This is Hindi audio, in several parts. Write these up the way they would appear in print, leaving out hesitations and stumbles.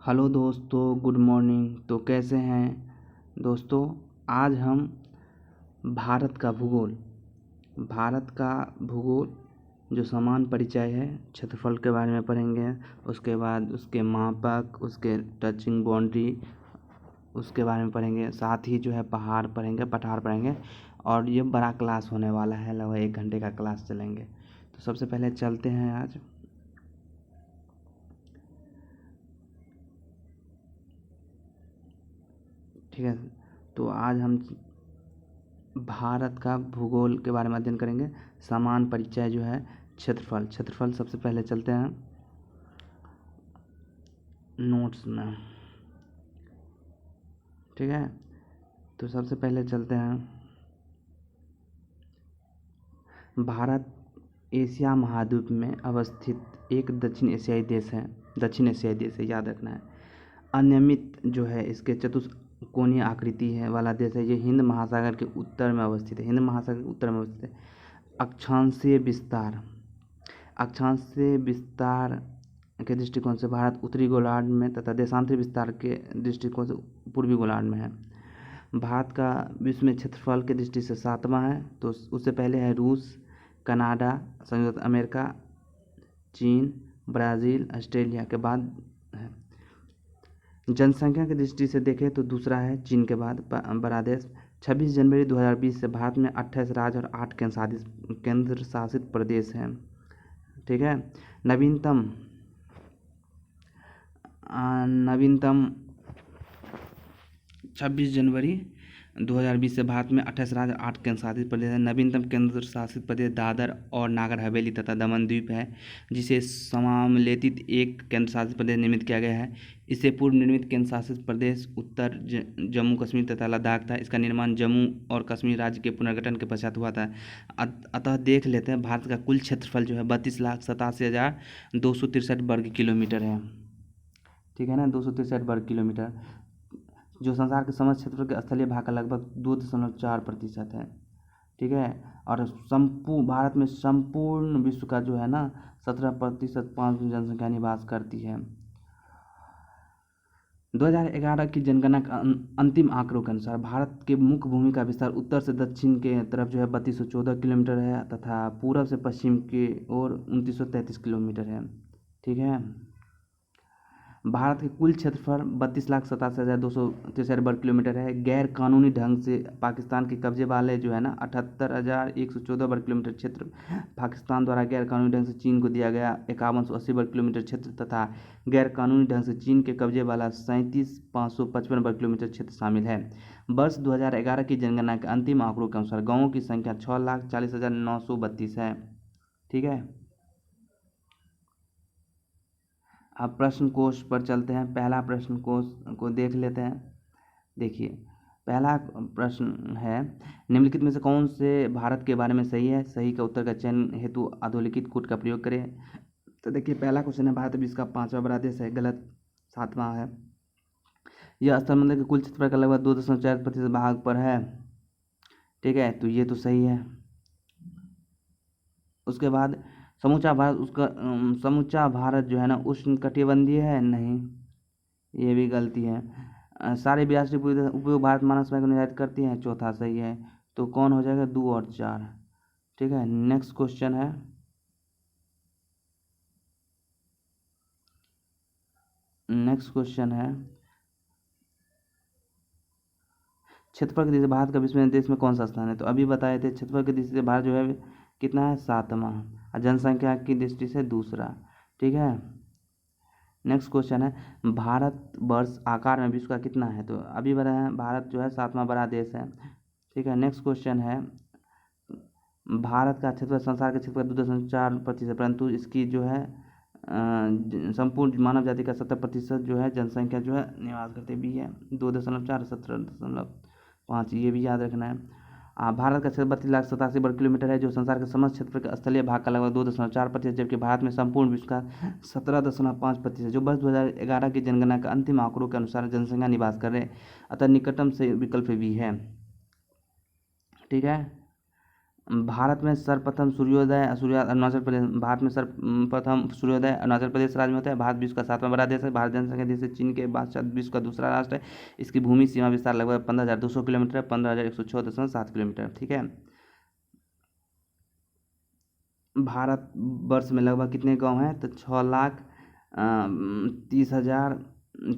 हेलो दोस्तों, गुड मॉर्निंग। तो कैसे हैं दोस्तों? आज हम भारत का भूगोल जो समान परिचय है, क्षेत्रफल के बारे में पढ़ेंगे। उसके बाद उसके मापक, उसके टचिंग बाउंड्री, उसके बारे में पढ़ेंगे। साथ ही जो है पठार पढ़ेंगे। और ये बड़ा क्लास होने वाला है, लगभग 1 घंटे का क्लास चलेंगे। तो सबसे पहले चलते हैं आज। ठीक है, तो आज हम भारत का भूगोल के बारे में अध्ययन करेंगे। समान परिचय जो है क्षेत्रफल सबसे पहले चलते हैं नोट्स में। ठीक है, तो सबसे पहले चलते हैं भारत एशिया महाद्वीप में अवस्थित एक दक्षिण एशियाई देश है। याद रखना है। अनियमित जो है इसके चतुष्कोणीय आकृति है वाला देश है। ये हिंद महासागर के उत्तर में अवस्थित है। अक्षांशीय विस्तार के दृष्टिकोण से भारत उत्तरी गोलार्ध में तथा देशांतरी विस्तार के दृष्टिकोण से पूर्वी गोलार्ध में है। भारत का विश्व में क्षेत्रफल की दृष्टि से 7वां है। तो उससे पहले है रूस, कनाडा, संयुक्त अमेरिका, चीन, ब्राज़ील, ऑस्ट्रेलिया के बाद है। जनसंख्या की दृष्टि से देखें तो दूसरा है चीन के बाद बड़ा देश। 26 जनवरी 2020 से भारत में 28 राज्य और 8 केंद्र शासित प्रदेश हैं। ठीक है, नवीनतम 26 जनवरी 2020 से भारत में 28 राज्य 8 केंद्र शासित प्रदेश है। नवीनतम केंद्र शासित प्रदेश दादर और नागर हवेली तथा दमन द्वीप है, जिसे समामलेतित एक केंद्र शासित प्रदेश निर्मित किया गया है। इससे पूर्व निर्मित केंद्र शासित प्रदेश उत्तर जम्मू कश्मीर तथा लद्दाख था। इसका निर्माण जम्मू और कश्मीर राज्य के पुनर्गठन के पश्चात हुआ था। अतः देख लेते हैं, भारत का कुल क्षेत्रफल जो है 32,87,263 वर्ग किलोमीटर है। ठीक है ना, 263 वर्ग किलोमीटर, जो संसार के समस्त क्षेत्रफल के स्थलीय भाग का लगभग 2.4% है। ठीक है, और भारत में संपूर्ण विश्व का जो है ना 17% पाँच जनसंख्या निवास करती है। 2011 की जनगणना का अंतिम आंकड़ों के अनुसार भारत के मुख्य भूमि का विस्तार उत्तर से दक्षिण के तरफ जो है 3214 किलोमीटर है तथा पूरब से पश्चिम की ओर 2933 किलोमीटर है। ठीक है, भारत के कुल क्षेत्रफल 32,87,263 वर्ग किलोमीटर है। गैर कानूनी ढंग से पाकिस्तान के कब्जे वाले जो है ना 78,114 वर्ग किलोमीटर क्षेत्र पाकिस्तान द्वारा गैर कानूनी ढंग से चीन को दिया गया 5180 वर्ग किलोमीटर क्षेत्र तथा गैर कानूनी ढंग से चीन के कब्जे वाला 37,555 वर्ग किलोमीटर क्षेत्र शामिल है। वर्ष 2011 की जनगणना के अंतिम आंकड़ों के अनुसार गाँवों की संख्या 6,40,932 है। ठीक है, अब प्रश्न कोश पर चलते हैं। पहला प्रश्न कोश को देख लेते हैं। देखिए, पहला प्रश्न है, निम्नलिखित में से कौन से भारत के बारे में सही है? सही का उत्तर का चयन हेतु अधोलिखित कोड का प्रयोग करें। तो देखिए, पहला क्वेश्चन है, भारत विश्व का 5वां बड़ा देश है। गलत, 7वां है। यह स्थलमंडल के कुल क्षेत्रफल का लगभग 2.4% भाग पर है। ठीक है, तो ये तो सही है। उसके बाद समूचा भारत जो है ना उष्णकटिबंधीय है, नहीं, ये भी गलती है। सारे 82 उपयोग भारत मानव समय को निर्धारित करती हैं, चौथा सही है। तो कौन हो जाएगा? 2 और 4। ठीक है, नेक्स्ट क्वेश्चन है, क्षेत्रफल की दृष्टि से भारत का विश्व में देश में कौन सा स्थान है? तो अभी बताए थे, क्षेत्रफल की दृष्टि से भारत जो है कितना है? 7वां, और जनसंख्या की दृष्टि से दूसरा। ठीक है, नेक्स्ट क्वेश्चन है, भारत वर्ष आकार में विश्व का कितना है? तो अभी बताया, भारत जो है 7वां बड़ा देश है। ठीक है, नेक्स्ट क्वेश्चन है, भारत का क्षेत्रफल संसार के क्षेत्रफल का 2.4%, परंतु इसकी जो है संपूर्ण मानव जाति का 70% जो है जनसंख्या जो है निवास करते भी है। 2.4, 17.5, ये भी याद रखना है। भारत का क्षेत्र 32,87,000 वर्ग किलोमीटर है, जो संसार के समस्त क्षेत्र के स्थलीय भाग का लगभग 2.4%, जबकि भारत में संपूर्ण विश्व का 17.5%, जो वर्ष 2011 की जनगणना के अंतिम आंकड़ों के अनुसार जनसंख्या निवास कर रहे, अतः निकटतम से विकल्प भी है। ठीक है, भारत में सर्वप्रथम सूर्योदय अरुणाचल प्रदेश। भारत में सर्वप्रथम सूर्योदय अरुणाचल प्रदेश राज्य में होता है। भारत विश्व का 7वां बड़ा देश है। भारत जनसंख्या देश से चीन के बाद विश्व का दूसरा राष्ट्र है। इसकी भूमि सीमा विस्तार लगभग 15,200 किलोमीटर, 15,106.7 किलोमीटर। ठीक है। भारत वर्ष में लगभग कितने गांव हैं? तो 6,30,000।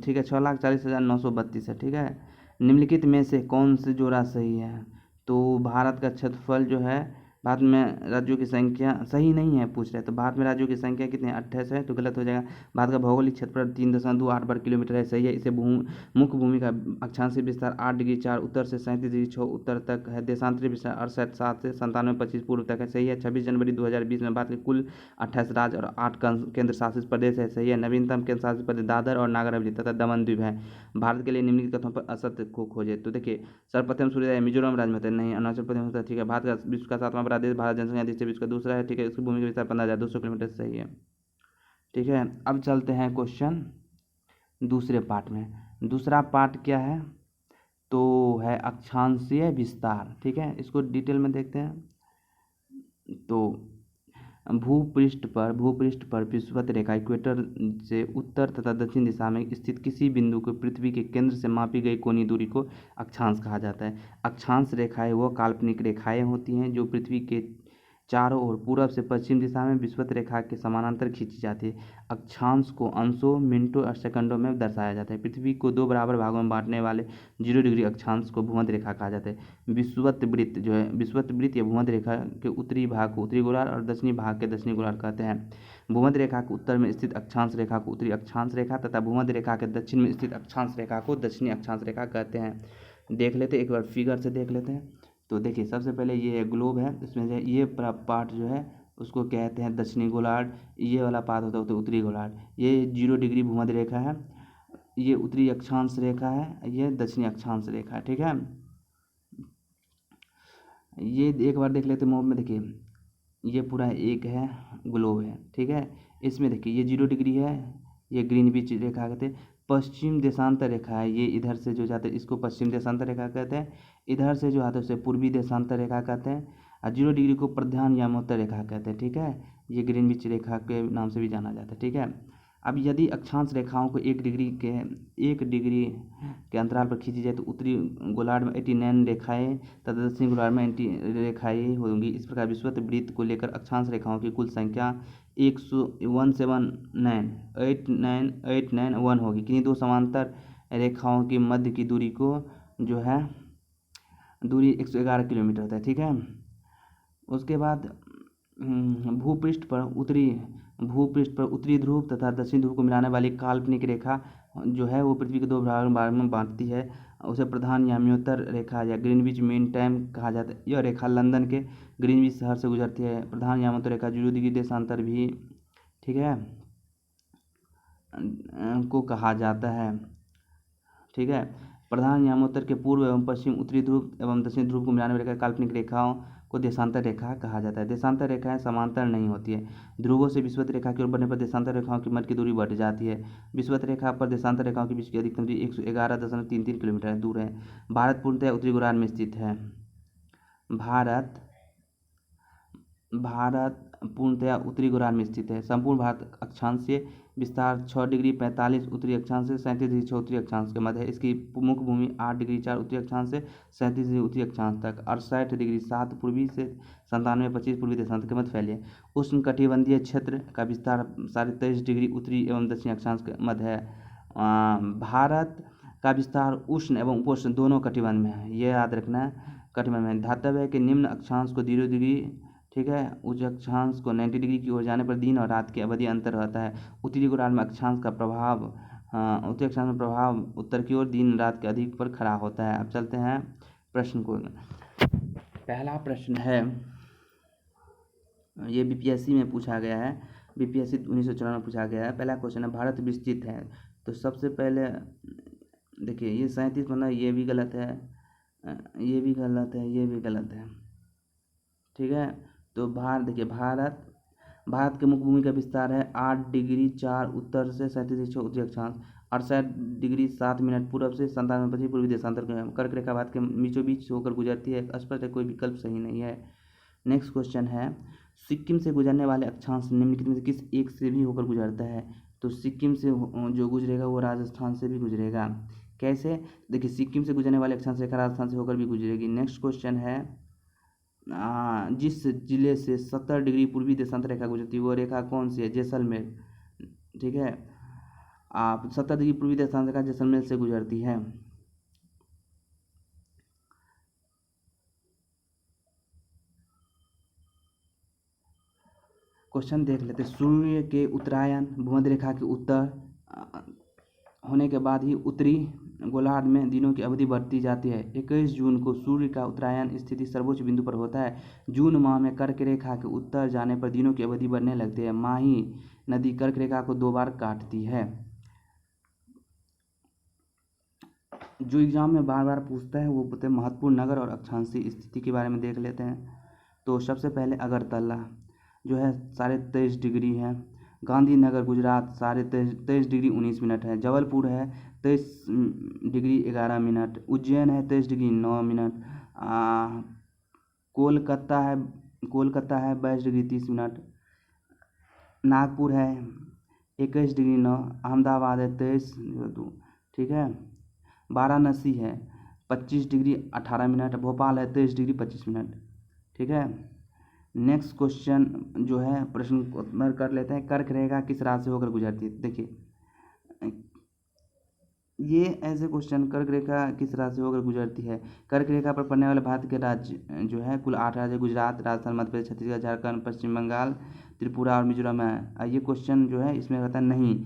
ठीक है, 6,40,932 है। ठीक है। निम्नलिखित में से कौन से जोड़ा सही है? तो भारत का क्षेत्रफल जो है, भारत में राज्यों की संख्या सही नहीं है पूछ रहे, तो भारत में राज्यों की संख्या कितनी है? 28 है, तो गलत हो जाएगा। भारत का भौगोलिक क्षेत्रफल 3.28 वर्ग किलोमीटर है, सही है। इसे मुख्य भूमि का अक्षांशीय विस्तार 8 डिग्री 4 उत्तर से 37 डिग्री 6 उत्तर तक है। देशांतरी विस्तार 68 7 से 97 25 पूर्व तक है, सही है। 26 जनवरी 2020 में भारत के कुल 28 राज्य और 8 केंद्र शासित प्रदेश है, सही है। नवीनतम केंद्र शासित प्रदेश दादर और नागर हवेली तथा दमन द्वीप है। भारत के लिए निम्नलिखित कथनों पर असत्य को खोजे। तो देखिए, सर्वप्रथम सूर्योदय मिजोरम राज्य में होता है, नहीं। अरुणाचल प्रदेश में होता है, ठीक है। भारत का विश्व का 7वां बड़ा देश, भारत जनसंख्या देश से विश्व का दूसरा है, ठीक है। इसकी भूमि का विस्तार 15,200 किलोमीटर, सही है। ठीक है। अब चलते हैं क्वेश्चन दूसरे पार्ट में। दूसरा पार्ट क्या है? तो है अक्षांशीय विस्तार। ठीक है, इसको डिटेल में देखते हैं। तो भूपृष्ठ पर विषुवत रेखा इक्वेटर से उत्तर तथा दक्षिण दिशा में स्थित किसी बिंदु को पृथ्वी के केंद्र से मापी गई कोणीय दूरी को अक्षांश कहा जाता है। अक्षांश रेखाएं वो काल्पनिक रेखाएं होती हैं जो पृथ्वी के चारों ओर पूरब से पश्चिम दिशा में विषुवत रेखा के समानांतर खींची जाती है। अक्षांश को अंशों, मिनटों और सेकंडों में दर्शाया जाता है। पृथ्वी को 2 बराबर भागों में बांटने वाले 0 डिग्री अक्षांश को भूमध्य रेखा कहा जाता है। विषुवत वृत्त जो है, विषुवत वृत्त या भूमध्य रेखा के उत्तरी भाग को उत्तरी गोलार्ध और दक्षिणी भाग के दक्षिणी गोलार्ध कहते हैं। भूमध्य रेखा के उत्तर में स्थित अक्षांश रेखा को उत्तरी अक्षांश रेखा तथा भूमध्य रेखा के दक्षिण में स्थित अक्षांश रेखा को दक्षिणी अक्षांश रेखा कहते हैं। देख लेते, एक बार फिगर से देख लेते हैं। तो देखिए, सबसे पहले ये ग्लोब है, इसमें जो ये पार्ट जो है उसको कहते हैं दक्षिणी गोलार्ध, ये वाला पार्ट होता है तो उत्तरी गोलार्ध। ये 0 डिग्री भूमध्य रेखा है, ये उत्तरी अक्षांश रेखा है, ये दक्षिणी अक्षांश रेखा है। ठीक है, ये एक बार देख लेते हैं। मोब में देखिए, ये पूरा एक है ग्लोब है। ठीक है, इसमें देखिए ये 0 डिग्री है, ये ग्रीनविच रेखा कहते हैं। पश्चिम देशांतर रेखा है, ये इधर से जो जाते हैं इसको पश्चिम देशांतर रेखा कहते हैं। इधर से जो आते हैं उसे पूर्वी देशांतर रेखा कहते हैं। और 0 डिग्री को प्रधान यामोत्तर रेखा कहते हैं। ठीक है, ये ग्रीनविच रेखा के नाम से भी जाना जाता है। ठीक है, अब यदि अक्षांश रेखाओं को 1 डिग्री के अंतराल पर खींची जाए तो उत्तरी गोलार्ध में 89 रेखाएं तथा दक्षिणी गोलार्ध में 80 रेखाएं होंगी। इस प्रकार विषुवत वृत्त को लेकर अक्षांश रेखाओं की कुल संख्या 179,891 होगी। किन्हीं दो समांतर रेखाओं के मध्य की दूरी को जो है दूरी 111 किलोमीटर होता है। ठीक है, उसके बाद भूपृष्ठ पर उत्तरी ध्रुव तथा दक्षिणी ध्रुव को मिलाने वाली काल्पनिक रेखा जो है वो पृथ्वी के 2 भाग में बांटती है। उसे प्रधान याम्योत्तर रेखा या ग्रीनविच मीन टाइम कहा जाता है। यह रेखा लंदन के ग्रीनविच शहर से गुजरती है। प्रधान याम्योत्तर रेखा 0 डिग्री देशांतर भी, ठीक है, को कहा जाता है। ठीक है, प्रधान यामोत्तर के पूर्व एवं पश्चिम, उत्तरी ध्रुव एवं दक्षिणी ध्रुव को मिलाने वाली काल्पनिक रेखाओं को देशांतर रेखा कहा जाता है। देशांतर रेखाएं समांतर नहीं होती है। ध्रुवों से विषुवत रेखा की ओर बढ़ने पर देशांतर रेखाओं की मध्य की दूरी बढ़ जाती है। विषुवत रेखा पर देशांतर रेखाओं के बीच की अधिकतम दूरी 111.33 किलोमीटर दूर है। भारत पूर्णतः उत्तरी गोलार्ध में स्थित है। भारत पूर्णतया उत्तरी गोलार्ध में स्थित है। संपूर्ण भारत अक्षांशीय विस्तार 6 डिग्री 45 उत्तरी अक्षांश से 37 डिग्री 6 उत्तरी अक्षांश के मध्य है। इसकी मुख्य भूमि 8 डिग्री 4 उत्तरी अक्षांश से 37 डिग्री उत्तरी अक्षांश तक और 60 डिग्री 7 पूर्वी से 97.25 पूर्वी देशांत के मध्य फैली है। उष्ण कटिबंधीय क्षेत्र का विस्तार 23.5 डिग्री उत्तरी एवं दक्षिणी अक्षांश के मध्य है। भारत का विस्तार उष्ण एवं उपोष्ण दोनों कटिबंध में है, ये याद रखना है, कटिबंध में। धातव्य है कि निम्न अक्षांश को 0 डिग्री, ठीक है, उच्च अक्षांश को 90 डिग्री की ओर जाने पर दिन और रात की अवधि अंतर रहता है। उत्तरी गोलार्ध में अक्षांश का प्रभाव उत्तरी अक्षांश में प्रभाव उत्तर की ओर दिन रात के अधिक पर खड़ा होता है। अब चलते हैं प्रश्न को। पहला प्रश्न है, ये बीपीएससी में पूछा गया है, बीपीएससी 1994 में पूछा गया है। पहला क्वेश्चन है, भारत विस्तृत है। तो सबसे पहले देखिए, ये 37 बना, ये भी गलत है, ये भी गलत है, ये भी गलत है। ठीक है, तो देखिए, भारत के मुख्य भूमि का विस्तार है 8 डिग्री 4 उत्तर से 37 डिग्री 6 उत्तरी अक्षांश, 68 डिग्री 7 मिनट पूर्व से 97.25 पूर्वी देशांतर कर्क रेखा भारत के बीचों बीच होकर गुजरती है। स्पष्ट है, कोई विकल्प सही नहीं है। नेक्स्ट क्वेश्चन है, सिक्किम से गुजरने वाले अक्षांश निम्नलिखित में से किस एक से भी होकर गुजरता है? तो सिक्किम से जो गुजरेगा वो राजस्थान से भी गुजरेगा। कैसे? देखिए, सिक्किम से गुजरने वाले अक्षांश रेखा राजस्थान से होकर भी गुजरेगी। नेक्स्ट क्वेश्चन है, जिस जिले से 70 डिग्री पूर्वी देशांतर रेखा गुजरती है वो रेखा कौन सी है? जैसलमेर। ठीक है, आप 70 डिग्री पूर्वी देशांतर रेखा जैसलमेर से गुजरती है। क्वेश्चन देख लेते, सूर्य के उत्तरायण भूमध्य रेखा के उत्तर होने के बाद ही उत्तरी गोलार्ध में दिनों की अवधि बढ़ती जाती है। 21 जून को सूर्य का उत्तरायण स्थिति सर्वोच्च बिंदु पर होता है। जून माह में कर्क रेखा के उत्तर जाने पर दिनों की अवधि बढ़ने लगती है। माही नदी कर्क रेखा को 2 बार काटती है। जो एग्जाम में बार बार पूछता है वो पूछते हैं महत्वपूर्ण नगर और अक्षांशीय स्थिति के बारे में देख लेते हैं। तो सबसे पहले अगरतला जो है 23.5 डिग्री है। गांधीनगर गुजरात 23.5 डिग्री 19 मिनट है। जबलपुर है 23 डिग्री 11 मिनट। उज्जैन है 23 डिग्री 9 मिनट। कोलकाता है 22 डिग्री 30 मिनट। नागपुर है 21 डिग्री 9। अहमदाबाद है 23.2। ठीक है, वाराणसी है 25 डिग्री 18 मिनट। भोपाल है 23 डिग्री 25 मिनट। ठीक है, नेक्स्ट क्वेश्चन जो है प्रश्न उत्तर कर लेते हैं। कर्क रेखा किस राशि से होकर गुजरती है? देखिए, ये ऐसे क्वेश्चन, कर्क रेखा किस राशि से होकर गुजरती है? कर्क रेखा पर पड़ने वाले भारत के राज्य जो है कुल 8 राज्य, गुजरात, राजस्थान, मध्य प्रदेश, छत्तीसगढ़, झारखंड, पश्चिम बंगाल, त्रिपुरा और मिजोरम है। ये क्वेश्चन जो है इसमें रहता नहीं,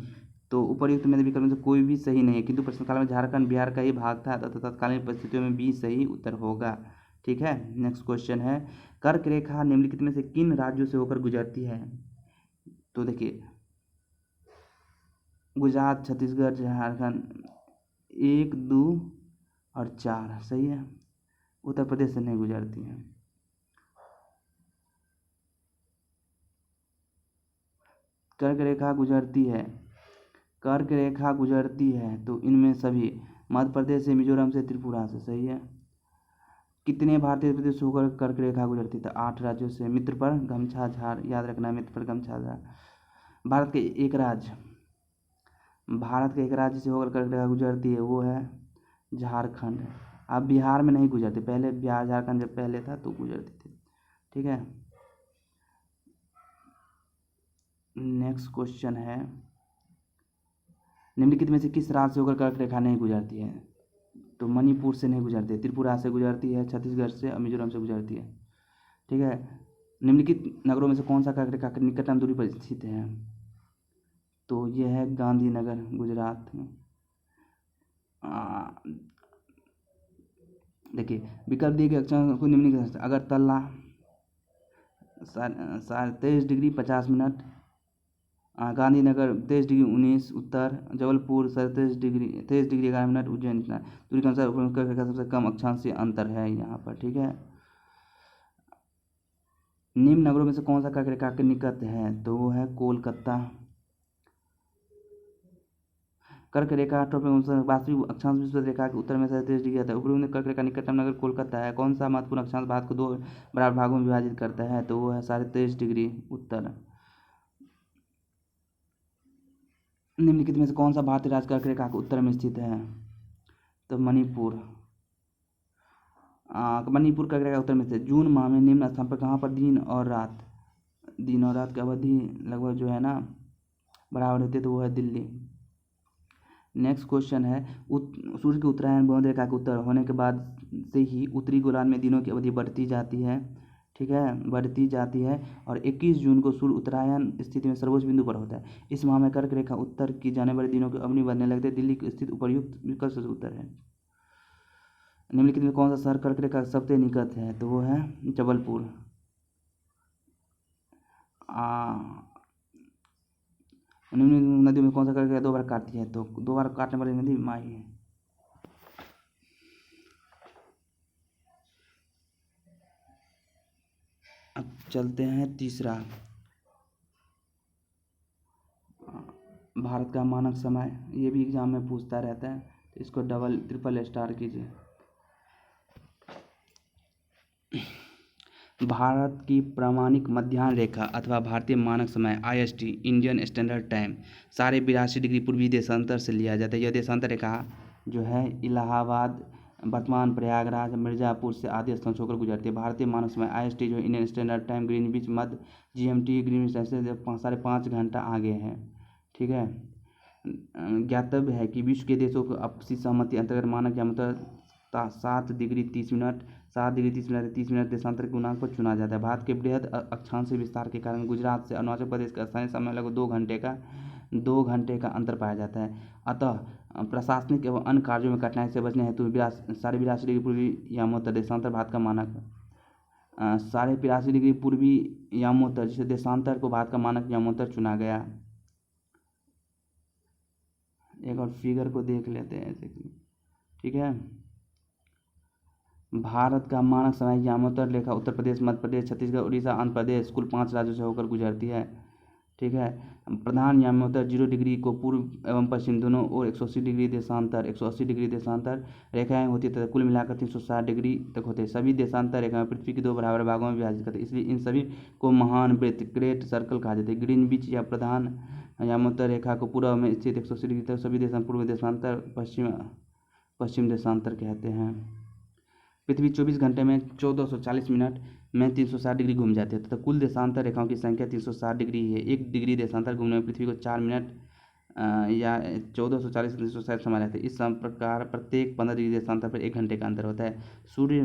तो उपर्युक्त में विकल्प में से कोई भी सही नहीं है, किंतु प्रश्नकाल में झारखंड बिहार का ही भाग था तथा तत्कालीन परिस्थितियों में बी सही उत्तर होगा। ठीक है, नेक्स्ट क्वेश्चन है, कर्क रेखा निम्नलिखित में से किन राज्यों से होकर गुजरती है? तो देखिए, गुजरात, छत्तीसगढ़, झारखंड 1, 2 और 4 सही है। उत्तर प्रदेश से नहीं गुजरती है। कर्क रेखा गुजरती है, कर्क रेखा गुजरती है तो इनमें सभी मध्य प्रदेश से, मिजोरम से, त्रिपुरा से सही है। कितने भारतीय प्रदेश होकर कर्क रेखा गुजरती है? 8 राज्यों से। मित्र पर गमछा झाड़, याद रखना, मित्र पर गमछा झाड़। भारत के एक राज्य से होकर कर्क रेखा गुजरती है वो है झारखंड। अब बिहार में नहीं गुजरती, पहले बिहार झारखंड जब पहले था तो गुजरती थी। ठीक है, नेक्स्ट क्वेश्चन है, निम्नलिखित में से किस राज्य से होकर कर्क रेखा नहीं गुजरती है? तो मणिपुर से नहीं गुजरती है, त्रिपुरा से गुजरती है, छत्तीसगढ़ से और मिजोरम से गुजरती है। ठीक है, निम्नलिखित नगरों में से कौन सा कर्क रेखा की निकटतम दूरी पर स्थित है? तो यह है गांधीनगर गुजरात में। देखिए, विकल्प दिए गए अक्षांश को निम्नलिखित, Agartala 23 degree 50 minute. Gandhinagar 23 degree 19 उत्तर। Jabalpur 23 degree 11 minute. उज्जैन इतना दूरी के अनुसार कर्क रेखा सबसे कम अक्षांशीय अंतर है यहाँ पर। ठीक है, निम्न नगरों में से कौन सा कर्क रेखा के निकट है? तो वो है कोलकाता। कर्क रेखा वास्तविक अक्षांश विश्व रेखा के उत्तर में 37 डिग्री आता है। ऊपरी कर्क रेखा निकटतम नगर कोलकाता है। कौन सा महत्वपूर्ण अक्षांश भारत को 2 बराबर भागों में विभाजित करता है? तो वो है 23.5 डिग्री उत्तर। निम्नलिखित में से कौन सा भारतीय राज्य कर्क रेखा के उत्तर में स्थित है? तो मणिपुर। मणिपुर कर्क रेखा उत्तर में स्थित। जून माह में निम्न स्थान पर कहाँ पर दिन और रात की अवधि लगभग जो है ना बराबर होती है? तो वो है दिल्ली। नेक्स्ट क्वेश्चन है, सूर्य के उत्तरायण भूमध्य रेखा के उत्तर होने के बाद से ही उत्तरी गोलार्ध में दिनों की अवधि बढ़ती जाती है। ठीक है, बढ़ती जाती है और 21 जून को सूर्य उत्तरायण स्थिति में सर्वोच्च बिंदु पर होता है। इस माह में कर्क रेखा उत्तर की जाने वाले दिनों की अवधि बढ़ने लगती है। दिल्ली की स्थिति उपर्युक्त विकल्प से उत्तर है। निम्नलिखित में कौन सा शहर कर्क रेखा सबसे निकट है? तो वो है जबलपुर। नदियों में कौन सा कर्क रेखा 2 बार काटती है? तो 2 बार काटने वाली नदी माही है। अब चलते हैं तीसरा, भारत का मानक समय। ये भी एग्जाम में पूछता रहता है, तो इसको डबल ट्रिपल स्टार कीजिए। भारत की प्रामाणिक मध्याह्न रेखा अथवा भारतीय मानक समय IST Indian standard time 82.5 degree पूर्वी देशांतर से लिया जाता है। यह देशांतर रेखा जो है इलाहाबाद, वर्तमान प्रयागराज, मिर्ज़ापुर से आदि स्थानों से होकर गुजरती है। भारतीय मानक समय IST जो इंडियन स्टैंडर्ड टाइम ग्रीनविच मध्य GMT ग्रीनविच टाइम से 5.5 घंटा आगे है। ठीक है। ज्ञातव्य है कि विश्व के देशों को आपसी सहमति अंतर्गत मानक या मतलब 7 डिग्री 30 मिनट 30 मिनट देशांतर के गुणांक पर चुना जाता है। भारत के बृहद अक्षांशीय विस्तार के कारण गुजरात से अरुणाचल प्रदेश का स्थानीय समय लगभग 2 घंटे का अंतर पाया जाता है। अतः प्रशासनिक एवं अन्य कार्यों में कठिनाई से बचने हेतु 82.5 डिग्री पूर्वी यामोत्तर देशांतर भारत का मानक 82.5 डिग्री पूर्वी यामोत्तर जिसे देशांतर को भारत का मानक यामोत्तर चुना गया। एक और फिगर को देख लेते हैं ऐसे कि ठीक है। भारत का मानक समय यामोत्तर रेखा उत्तर प्रदेश, मध्य प्रदेश, छत्तीसगढ़, उड़ीसा, आंध्र प्रदेश कुल 5 राज्यों से होकर गुजरती है। ठीक है। प्रधान यामोत्तर 0 डिग्री को पूर्व एवं पश्चिम दोनों ओर 180 डिग्री देशांतर रेखाएं होती है तथा कुल मिलाकर 360 डिग्री तक होते हैं। सभी देशांतर रेखाएं पृथ्वी के 2 बराबर भागों में विभाजित करते हैं, इसलिए इन सभी को महान वृत्त ग्रेट सर्कल कहा जाता है। ग्रीनविच या प्रधान यामोत्तर रेखा को पूर्व में स्थित 180 डिग्री तक सभी देशांतर पूर्व देशांतर पश्चिम देशांतर कहते हैं। पृथ्वी 24 घंटे में 1440 मिनट में 360 डिग्री घूम जाती है तथा कुल देशांतर रेखाओं की संख्या 360 डिग्री है। 1 डिग्री देशांतर घूमने में पृथ्वी को 4 मिनट या 1440 से 360 समय रहते हैं। इस प्रकार प्रत्येक 15 डिग्री देशांतर पर 1 घंटे का अंतर होता है। सूर्य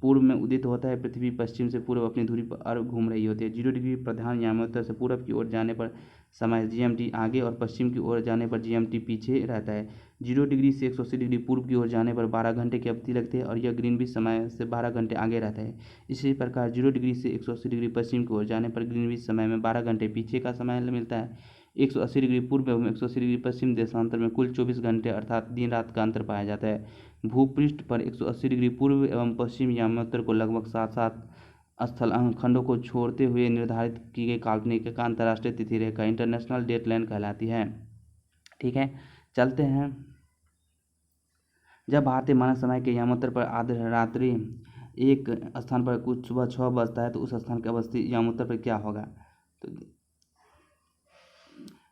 पूर्व में उदित होता है, पृथ्वी पश्चिम से पूर्व अपनी धुरी पर अर्घ घूम रही होती है। 0 डिग्री प्रधान यामोत्तर से पूर्व की ओर जाने पर समय GMT आगे और पश्चिम की ओर जाने पर GMT पीछे रहता है। 0 डिग्री से 180 डिग्री पूर्व की ओर जाने पर 12 घंटे की अवधि लगती है और यह ग्रीनविच समय से 12 घंटे आगे रहता है। इसी प्रकार 0 डिग्री से 180 डिग्री पश्चिम की ओर जाने पर ग्रीनविच समय में 12 घंटे पीछे का समय मिलता है। 180 डिग्री पूर्व एवं 180 डिग्री पश्चिम देशांतर में कुल 24 घंटे अर्थात दिन रात का अंतर पाया जाता है। भूपृष्ठ पर 180 डिग्री पूर्व एवं पश्चिम यामोत्तर को लगभग 7 स्थल खंडों को छोड़ते हुए निर्धारित की गई काल्पनिक का अंतर्राष्ट्रीय तिथि रेखा इंटरनेशनल डेट लाइन कहलाती है। ठीक है, चलते हैं। जब भारतीय मानक समय के यामोत्तर पर आधी रात्रि एक स्थान पर कुछ सुबह 6 बजता है तो उस स्थान के अवस्थित यामोत्तर पर क्या होगा? तो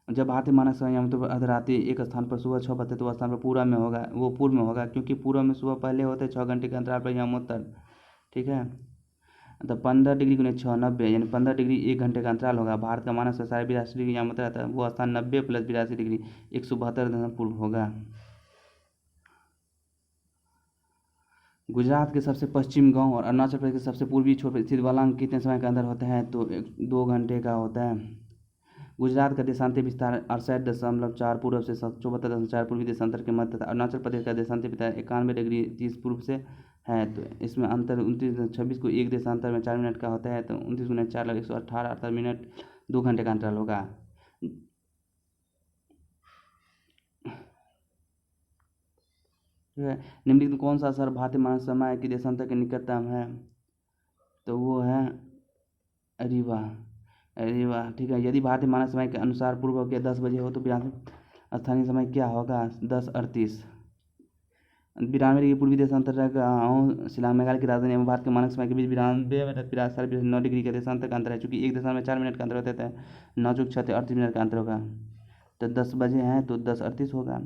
जब भारतीय मानक समय यामोत्तर पर अर्धरात्रि एक स्थान पर सुबह 6 बजते हैं तो वह स्थान पर पूर्व में होगा क्योंकि पूर्व में सुबह पहले होते हैं 6 घंटे के अंतराल पर यामोत्तर। ठीक है, तो 15 डिग्री गुने 6 90 यानी 15 डिग्री 1 घंटे का अंतराल होगा। भारत का मानक समय 82.5 डिग्री यामोत्तर रहता है, वो स्थान 90 + 82 डिग्री 172 पूर्व होगा। गुजरात के सबसे पश्चिम गांव और अरुणाचल प्रदेश के सबसे पूर्वी छोर पर स्थित वालांग कितने समय का अंतर होता है? तो 2 घंटे का होता है। गुजरात का देशांतर विस्तार 68.4 पूर्व से 74.4 पूर्वी देशांतर के मध्य तथा अरुणाचल प्रदेश का देशांतर विस्तार 91 डिग्री 30 पूर्व से है। तो इसमें अंतर 29.26 को 1 देशांतर में 4 मिनट का होता है, तो 29 गुना 4 लग 118 अर्थात मिनट 2 घंटे का अंतराल होगा। निम्नलिखित में कौन सा शहर भारतीय मानक समय की देशांतर के निकटतम है? तो वो है रीवा। ठीक है, यदि भारतीय मानक समय के अनुसार पूर्व के 10 बजे हो तो स्थानीय समय क्या होगा? 10:38। 92 डिग्री पूर्वी देशांतर गाँव शिलांग मेघालय की राजधानी एवं भारत के मानक समय के बीच 92 9 डिग्री के देशांतर का अंतर है। चूंकि एक देशांतर में 4 मिनट का अंतर होता है, 9 × 6 38 मिनट का अंतर होगा। तो 10 बजे हैं तो 10:38 होगा।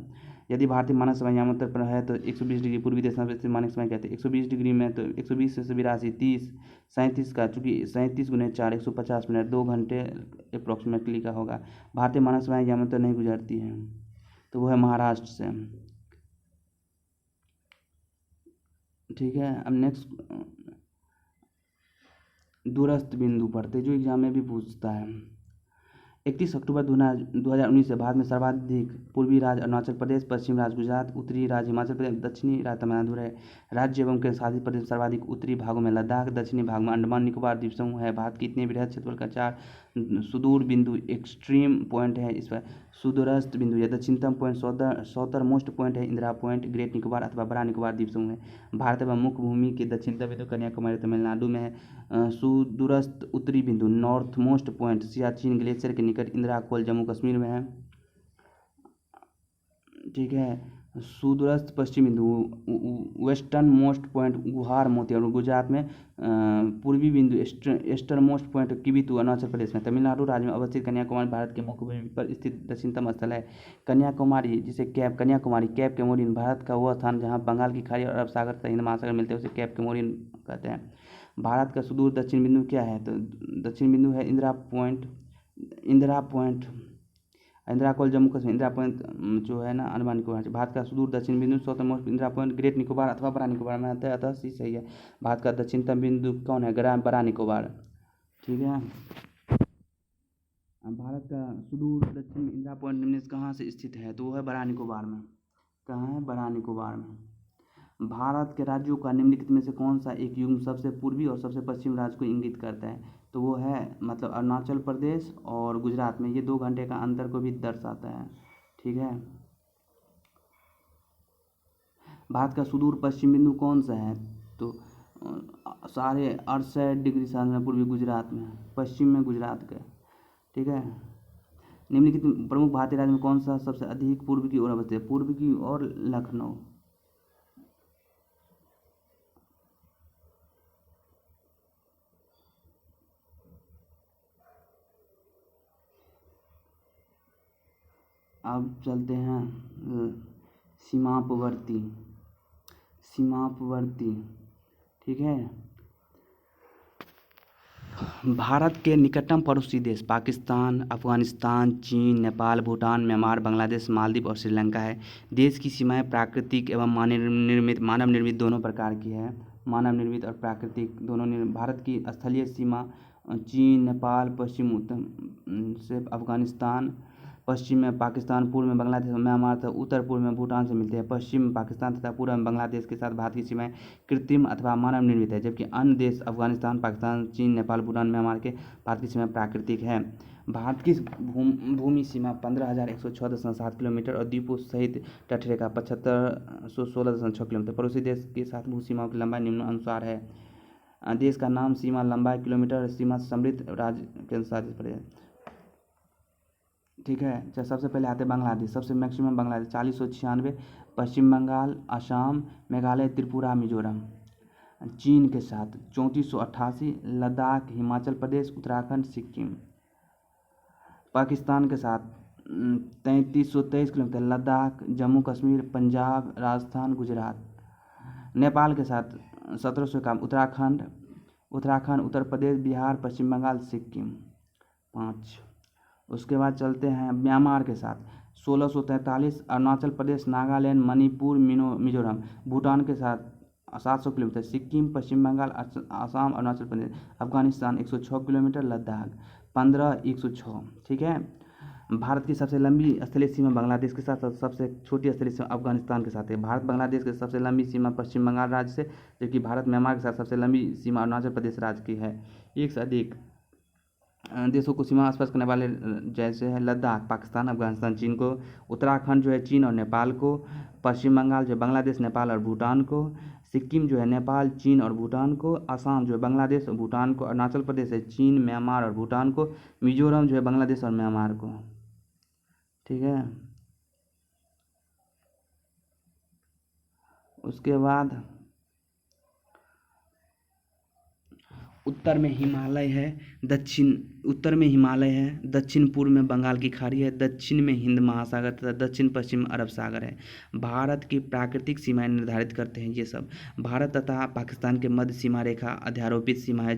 यदि भारतीय मानक समय यामोत्तर पर है तो 120 डिग्री पूर्वी देशांतर से मानक समय कहते हैं। 120 डिग्री में तो 120 से 82 30 37 का, चूँकि 37 गुने 4 150 मिनट 2 घंटे अप्रॉक्सीमेटली का होगा। भारतीय मानक समय यामोत्तर नहीं गुजरती है, तो वो है महाराष्ट्र से। ठीक है, अब नेक्स्ट दूरस्थ बिंदु पढ़ते जो एग्जाम में भी पूछता है। 31 अक्टूबर 2019 से भारत में सर्वाधिक पूर्वी राज्य अरुणाचल प्रदेश, पश्चिम राज्य गुजरात, उत्तरी राज्य हिमाचल प्रदेश, दक्षिणी राज्य तमिलनाडु है। राज्य एवं केंद्र शासित प्रदेश सर्वाधिक उत्तरी भागों में लद्दाख, दक्षिणी भाग में अंडमान निकोबार द्वीप समूह है। भारत की इतने बृहद क्षेत्रफल का 4 सुदूर बिंदु एक्सट्रीम पॉइंट है। इस पर सुदूरस्थ बिंदु या दक्षिणतम पॉइंट साउदर मोस्ट पॉइंट है इंदिरा पॉइंट, ग्रेट निकोबार अथवा बड़ा निकोबार द्वीप समूह है। भारत एवं मुख्य भूमि के दक्षिणतम बिंदु कन्याकुमारी तमिलनाडु में है। सुदूरस्थ उत्तरी बिंदु north most point Siachen glacier के निकट इंदिरा खोल जम्मू कश्मीर में है। ठीक है, सुदूरस्थ पश्चिम बिंदु वेस्टर्न मोस्ट पॉइंट गुहार मोती और गुजरात में पूर्वी बिंदु eastern most point Kibithoo Arunachal Pradesh में तमिलनाडु राज्य में अवस्थित कन्याकुमारी भारत के मुख्य भूमि पर स्थित दक्षिणतम स्थल है। कन्याकुमारी जिसे कैप केमोरिन भारत का वह स्थान जहाँ बंगाल की खाड़ी और अरब सागर तथा हिंद महासागर मिलते हैं उसे कैप केमोरिन कहते हैं। भारत का सुदूर दक्षिण बिंदु क्या है? तो दक्षिण बिंदु है इंदिरा कोल जम्मू कश्मीर, इंदिरा पॉइंट जो है ना अंडमान निकोबार। भारत का सुदूर दक्षिण बिंदु south most Indira point great Nicobar अथवा बड़ा निकोबार में आता है, अतः सी सही है। भारत का दक्षिणतम बिंदु कौन है? बड़ा निकोबार। ठीक है। भारत का सुदूर दक्षिण इंदिरा पॉइंट निम्न कहाँ से स्थित है? तो वो है बड़ा निकोबार में। कहाँ है? बड़ा निकोबार में। भारत के राज्यों का निम्नलिखित में से कौन सा एक युग्म सबसे पूर्वी और सबसे पश्चिम राज्य को इंगित करता है? तो वो है मतलब अरुणाचल प्रदेश और गुजरात में, ये 2 घंटे का अंतर को भी दर्शाता है। ठीक है। भारत का सुदूर पश्चिम बिंदु कौन सा है? तो 68.5 डिग्री में पूर्वी गुजरात में, पश्चिम में गुजरात के। ठीक है। निम्नलिखित प्रमुख भारतीय राज्य में कौन सा सबसे अधिक पूर्व की ओर अवस्थित है? पूर्व की ओर लखनऊ। अब चलते हैं सीमापवर्ती। ठीक है। भारत के निकटतम पड़ोसी देश पाकिस्तान, अफगानिस्तान, चीन, नेपाल, भूटान, म्यांमार, बांग्लादेश, मालदीव और श्रीलंका है। देश की सीमाएं प्राकृतिक एवं मानव निर्मित दोनों प्रकार की है। मानव निर्मित और प्राकृतिक दोनों। भारत की स्थलीय सीमा चीन, नेपाल, पश्चिम उत्तर से अफगानिस्तान, पश्चिम में पाकिस्तान, पूर्व में बांग्लादेश और म्यांमार तथा उत्तर पूर्व में भूटान से मिलते हैं। पश्चिम में पाकिस्तान तथा पूर्व में बांग्लादेश के साथ भारत की सीमाएं कृत्रिम अथवा मानव निर्मित है, जबकि अन्य देश अफगानिस्तान, पाकिस्तान, चीन, नेपाल, भूटान, म्यांमार के भारत की सीमाएं प्राकृतिक है। भारत की भूमि सीमा 15,106.7 किलोमीटर और द्वीपों सहित तटरेखा 7516.6 किलोमीटर। पड़ोसी देश के साथ भू सीमाओं की लंबाई निम्नानुसार है। देश का नाम, सीमा, लंबाई, किलोमीटर, सीमा समृद्ध राज्य के अनुसार पड़ेगा। ठीक है। अच्छा, सबसे पहले आते हैं बांग्लादेश। सबसे मैक्सिमम बांग्लादेश 4096, पश्चिम बंगाल, असम, मेघालय, त्रिपुरा, मिजोरम। चीन के साथ 3488, लद्दाख, हिमाचल प्रदेश, उत्तराखंड, सिक्किम। पाकिस्तान के साथ 3323 किलोमीटर, लद्दाख, जम्मू कश्मीर, पंजाब, राजस्थान, गुजरात। नेपाल के साथ 1700 का उत्तराखंड, उत्तर प्रदेश, बिहार, पश्चिम बंगाल, सिक्किम। 5। उसके बाद चलते हैं म्यांमार के साथ 1643, अरुणाचल प्रदेश, नागालैंड, मणिपुर, मिजोरम। भूटान के साथ 700 किलोमीटर, सिक्किम, पश्चिम बंगाल, असम, अरुणाचल प्रदेश। अफगानिस्तान 106 किलोमीटर, लद्दाख 15,106। ठीक है। भारत की सबसे लंबी स्थलीय सीमा बांग्लादेश के साथ, सबसे छोटी स्थलीय सीमा अफगानिस्तान के साथ है। भारत बांग्लादेश की सबसे लंबी सीमा पश्चिम बंगाल राज्य से, जबकि भारत म्यांमार के साथ सबसे लंबी सीमा अरुणाचल प्रदेश राज्य की है। एक से अधिक देशों को सीमा स्पर्श करने वाले जैसे है लद्दाख पाकिस्तान, अफगानिस्तान, चीन को। उत्तराखंड जो है चीन और नेपाल को। पश्चिम बंगाल जो है बांग्लादेश, नेपाल और भूटान को। सिक्किम जो है नेपाल, चीन और भूटान को। असम जो है बांग्लादेश और भूटान को। अरुणाचल प्रदेश है चीन, म्यांमार और भूटान को। मिजोरम जो है बांग्लादेश और म्यांमार को। ठीक है। उसके बाद उत्तर में हिमालय है, दक्षिण पूर्व में बंगाल की खाड़ी है, दक्षिण में हिंद महासागर तथा दक्षिण पश्चिम अरब सागर है। भारत की प्राकृतिक सीमाएं निर्धारित करते हैं ये सब। भारत तथा पाकिस्तान के मध्य सीमा रेखा अध्यारोपित सीमा है,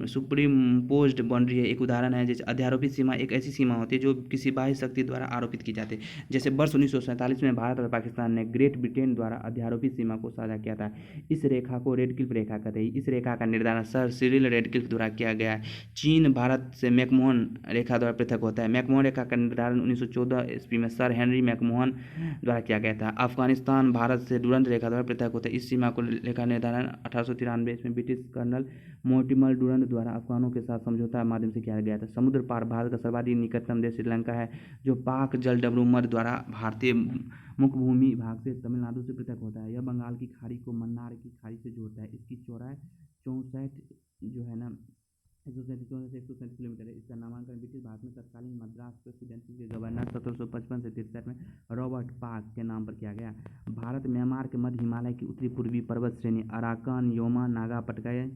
सुपरइम्पोज्ड बाउंड्री है। एक उदाहरण है, जैसे अध्यारोपित सीमा एक ऐसी सीमा होती है जो किसी बाह्य शक्ति द्वारा आरोपित की जाती है। जैसे वर्ष 1947 में भारत और पाकिस्तान ने ग्रेट ब्रिटेन द्वारा अध्यारोपित सीमा को साझा किया था। इस रेखा को रेडक्लिफ रेखा कहते हैं। इस रेखा का निर्धारण सर सिरिल रेडक्लिफ द्वारा किया गया है। चीन भारत से मैकमोहन रेखा द्वारा पृथक होता है। मैकमोहन रेखा का निर्धारण 1914 ईस्वी में सर हेनरी मैकमोहन द्वारा किया गया था। अफगानिस्तान भारत से डुरंड रेखा द्वारा पृथक होता है। इस सीमा को रेखा निर्धारण 1893 में ब्रिटिश कर्नल मोर्टिमर डुरंड द्वारा अफगानों के साथ समझौता के माध्यम से किया गया था। समुद्र पार भारत का सर्वाधिक निकटतम देश श्रीलंका है, जो पाक जल डबरूमर द्वारा भारतीय मुख्य भूमि भाग से तमिलनाडु से पृथक होता है। यह बंगाल की खाड़ी को मन्नार की खाड़ी से जोड़ता है। इसकी चौड़ाई 64 जो है ना 137 किलोमीटर है। इसका नामांकन ब्रिटिश भारत में तत्कालीन मद्रास प्रेसिडेंसी के गवर्नर 1755 से 63 में रॉबर्ट पार्क के नाम पर किया गया। भारत म्यांमार के मध्य हिमालय की उत्तरी पूर्वी पर्वत श्रेणी अराकानयोमा नागा पटकाई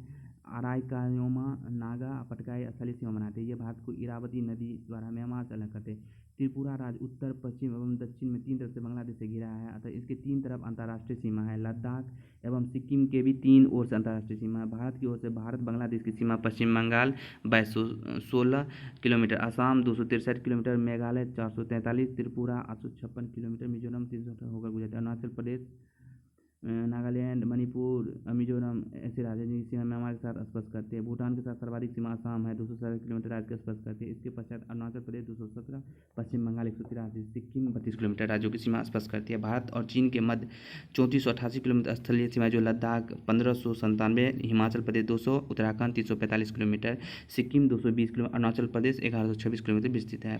स्थलीय सीमा बनाते हैं। ये भारत को इरावती नदी द्वारा म्यांमार से अलग करते हैं। त्रिपुरा राज्य उत्तर पश्चिम एवं दक्षिण में 3 तरफ से बांग्लादेश से घिरा है, अतः इसके 3 तरफ अंतर्राष्ट्रीय सीमा है। लद्दाख एवं सिक्किम के भी 3 ओर से अंतर्राष्ट्रीय सीमा है। भारत की ओर से भारत बांग्लादेश की सीमा Paschim Bengal 16 kilometre, Assam 263 kilometre, Meghalaya 443, Tripura 856 kilometre, Mizoram 318 होकर गुजरता है। अरुणाचल प्रदेश, नागालैंड, मणिपुर, मिजोरम ऐसे राज्य जिनकी सीमा म्यांमार के साथ स्पर्श करते हैं। भूटान के साथ सर्वाधिक सीमा असम है, 217 किलोमीटर राज्य के स्पर्श करते हैं। इसके पश्चात अरुणाचल प्रदेश 217, पश्चिम बंगाल 183, सिक्किम 32 किलोमीटर राज्यों की सीमा स्पर्श करती है। भारत और चीन के मध्य 3488 किलोमीटर स्थलीय सीमा जो Ladakh 1597, Himachal Pradesh 200, Uttarakhand 345 kilometre, Sikkim 220 kilometre, Arunachal Pradesh 1126 kilometre विस्तृत है।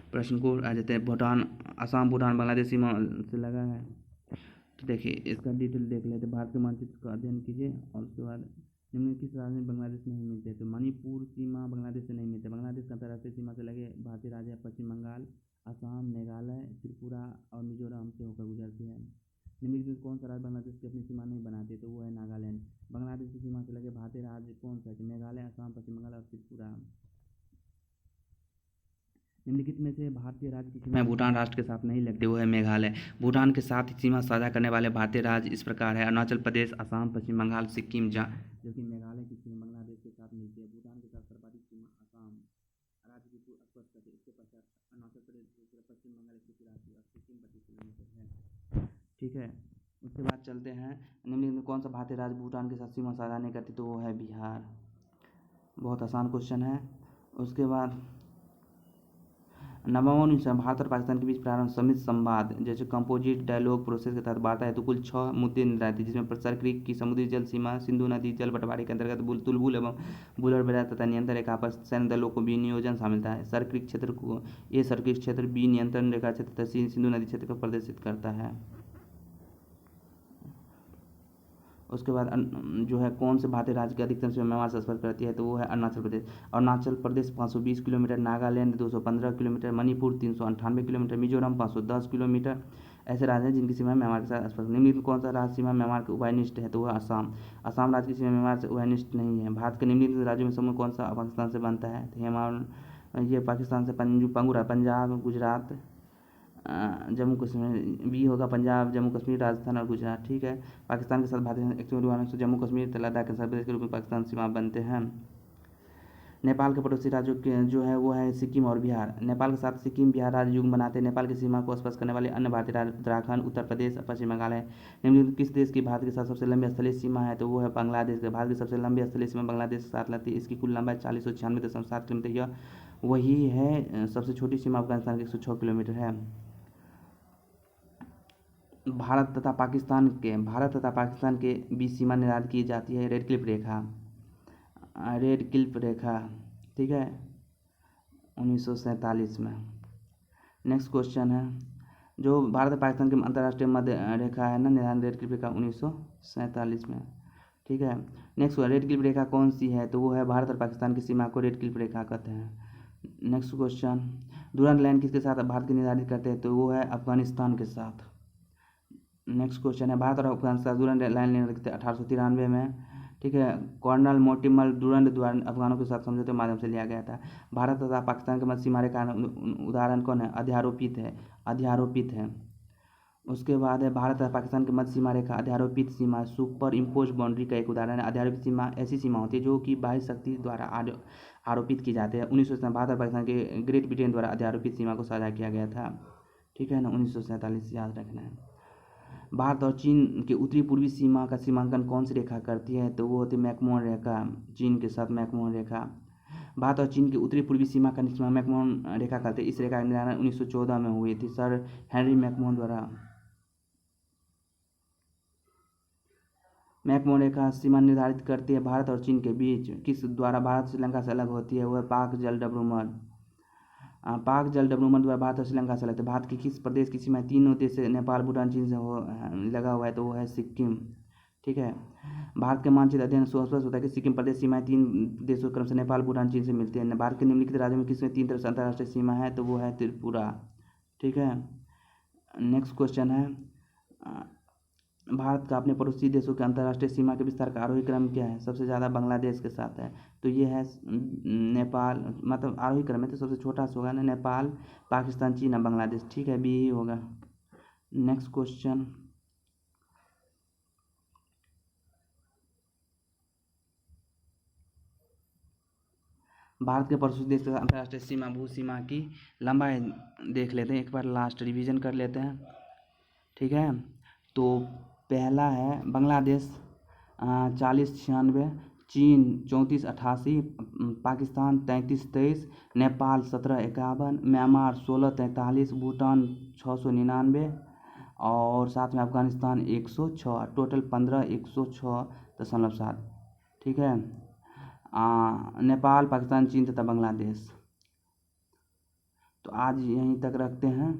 प्रश्न को आ जाते हैं। भूटान, असम भूटान बांग्लादेश सीमा से लगा है, तो देखिए इसका डिटेल देख लेते हैं। भारत के मानचित्र का अध्ययन कीजिए और उसके बाद निम्न किस राज्य में बांग्लादेश नहीं मिलते, तो मणिपुर सीमा बांग्लादेश से नहीं मिलते। बांग्लादेश का अंतर्राष्ट्रीय सीमा से लगे भारतीय राज्य पश्चिम बंगाल, असम, मेघालय, त्रिपुरा और मिजोरम से होकर गुजरती है। निम्नलिखित में कौन सा राज्य बांग्लादेश की अपनी सीमा नहीं बनाते, तो वो है नागालैंड। बांग्लादेश की सीमा से लगे भारतीय राज्य कौन सा है, मेघालय, असम, पश्चिम बंगाल और त्रिपुरा। निम्नलिखित में से भारतीय राज्य की सीमा भूटान राष्ट्र के साथ नहीं लगती, वो है मेघालय। भूटान के साथ सीमा साझा करने वाले भारतीय राज्य इस प्रकार है: अरुणाचल प्रदेश, असम, पश्चिम बंगाल, सिक्किम, जो कि मेघालय की सीमा बांग्लादेश के साथ मिलती है। भूटान के साथ सर्वाधिक सीमा असम राज्य की स्पर्श करती है। इसके पश्चात अरुणाचल प्रदेश, पश्चिम बंगाल 183 और सिक्किम 32 किलोमीटर है। ठीक है, उसके बाद चलते हैं निम्नलिखित में कौन सा भारतीय राज्य भूटान के साथ सीमा साझा नहीं करती, तो वो है बिहार। बहुत आसान क्वेश्चन है। उसके बाद नवम भारत और पाकिस्तान के बीच प्रारंभ समित संवाद जैसे कंपोजिट डायलॉग प्रोसेस के तहत वार्ता है, तो कुल 6 मुद्दे निर्धारित हैं, जिसमें प्रसार क्रीक की समुद्री जल सीमा, सिंधु नदी जल बंटवारे के अंतर्गत तुलबुल एवं बुलर बैराज तथा नियंत्रण रेखा पर सैन्य दलों को विनियोजन शामिल था। सर क्रीक क्षेत्र को सर क्रीक क्षेत्र, बी नियंत्रण रेखा क्षेत्र तथा सिंधु नदी क्षेत्र को प्रदर्शित करता है। उसके बाद जो है कौन से भारतीय राज्य की अधिकतम सीमा म्यांमार से स्पर्श करती है, तो वो है Arunachal Pradesh. Arunachal Pradesh 520 kilometre, Nagaland 215 kilometre, Manipur 398 kilometre, Mizoram 510 kilometre ऐसे राज्य हैं जिनकी सीमा म्यांमार के साथ स्पर्श। निम्नलिखित कौन सा राज्य सीमा म्यांमार के उभयनिष्ठ है, तो वह असम। असम राज्य की सीमा म्यांमार से उभयनिष्ठ नहीं है। भारत के निम्नलिखित राज्यों में समूह कौन सा पाकिस्तान से बनता है, तो ये पाकिस्तान से पंगुरा, पंजाब, गुजरात, जम्मू कश्मीर, बी होगा पंजाब, जम्मू कश्मीर, राजस्थान और गुजरात। ठीक है, पाकिस्तान के साथ भारतीय जम्मू कश्मीर, लद्दाख के प्रदेश के रूप में पाकिस्तान सीमा बनते हैं। नेपाल के पड़ोसी राज्यों के जो है वो है सिक्किम और बिहार। नेपाल के साथ सिक्किम, बिहार राज्य युग बनाते हैं। नेपाल की सीमा को स्पर्श करने वाले अन्य भारतीय राज्य उत्तराखंड, उत्तर प्रदेश, पश्चिम बंगाल है। निम्नलिखित किस देश की भारत के साथ सबसे लंबी स्थलीय सीमा है, तो वो है बांग्लादेश के। भारत की सबसे लंबी स्थलीय सीमा बांग्लादेश के साथ लगती है। इसकी कुल लंबाई 4096.7 किलोमीटर, यह वही है। सबसे छोटी सीमा अफगानिस्तान की 106 किलोमीटर है। भारत तथा पाकिस्तान के बीच सीमा निर्धारित की जाती है रेड क्लिफ रेखा। ठीक है, 1947 में। नेक्स्ट क्वेश्चन है, जो भारत और पाकिस्तान की अंतर्राष्ट्रीय मध्य रेखा है ना, निर्धारित रेड क्लिफ रेखा 1947 में। ठीक है, नेक्स्ट रेड क्लिफ रेखा कौन सी है, तो वो है भारत और पाकिस्तान की सीमा को रेड क्लिफ रेखा कहते हैं। नेक्स्ट क्वेश्चन, डूरांड लाइन किसके साथ भारत की निर्धारित करते हैं, तो वो है अफगानिस्तान के साथ। नेक्स्ट क्वेश्चन है, भारत और अफगानिस्तान डूरांड लाइन निर्धारित करते हैं 1893 में। ठीक है, कर्नल मोर्टिमर डूरांड द्वारा अफगानों के साथ समझौते के माध्यम से लिया गया था। भारत तथा पाकिस्तान के मध्य सीमा रेखा उदाहरण कौन है, अध्यारोपित है। उसके बाद है भारत तथा पाकिस्तान के मध्य सीमा रेखा अध्यारोपित सीमा सुपर इम्पोज बाउंड्री का एक उदाहरण है। अध्यारोपित सीमा ऐसी सीमा होती है जो कि बाह्य शक्ति द्वारा आरोपित की जाती है। 1947 भारत और पाकिस्तान के ग्रेट ब्रिटेन द्वारा अध्यारोपित सीमा को साझा किया गया था। ठीक है ना, 1947 याद रखना है। भारत और चीन के उत्तरी पूर्वी सीमा का सीमांकन कौन सी रेखा करती है, तो वो होती है मैकमोहन रेखा। चीन के साथ मैकमोहन रेखा। भारत और चीन की उत्तरी पूर्वी सीमा का सीमा मैकमोहन रेखा करते हैं। इस रेखा का निर्धारण 1914 में हुई थी सर हेनरी मैकमोहन द्वारा। मैकमोहन रेखा सीमा निर्धारित करती है भारत और चीन के बीच। किस द्वारा भारत श्रीलंका से अलग होती है, वह पाक जल डब्रूमर। पाक जल डब्रूमर द्वारा भारत और श्रीलंका से अलग है। भारत के किस प्रदेश की सीमा तीनों देश से नेपाल, भूटान, चीन से लगा हुआ है, तो वो है सिक्किम। ठीक है। भारत के मानचित्र अध्ययन से स्पष्ट होता है कि सिक्किम प्रदेश सीमाएं 3 देशों क्रम से नेपाल, भूटान, चीन से मिलती है। भारत के निम्नलिखित राज्यों में किसमें 3 तरफ से अंतर्राष्ट्रीय सीमा है? तो वो है त्रिपुरा। ठीक है। नेक्स्ट क्वेश्चन है, भारत का अपने पड़ोसी देशों के अंतर्राष्ट्रीय सीमा के विस्तार का आरोही क्रम क्या है? सबसे ज़्यादा बांग्लादेश के साथ है, तो ये है नेपाल, मतलब आरोही क्रम है तो सबसे छोटा सा होगा ना, नेपाल, पाकिस्तान, चीन और बांग्लादेश। ठीक है, बी ही होगा। नेक्स्ट क्वेश्चन, भारत के पड़ोसी देश के अंतर्राष्ट्रीय सीमा भू सीमा की लंबाई देख लेते हैं, एक बार लास्ट रिवीजन कर लेते हैं। ठीक है, तो पहला है बांग्लादेश 4096, चीन 3488, पाकिस्तान 3323, नेपाल 1751, म्यांमार 1643, भूटान 699 और साथ में अफगानिस्तान 106, टोटल 15 106.7। ठीक है, नेपाल, पाकिस्तान, चीन तथा बांग्लादेश। तो आज यहीं तक रखते हैं।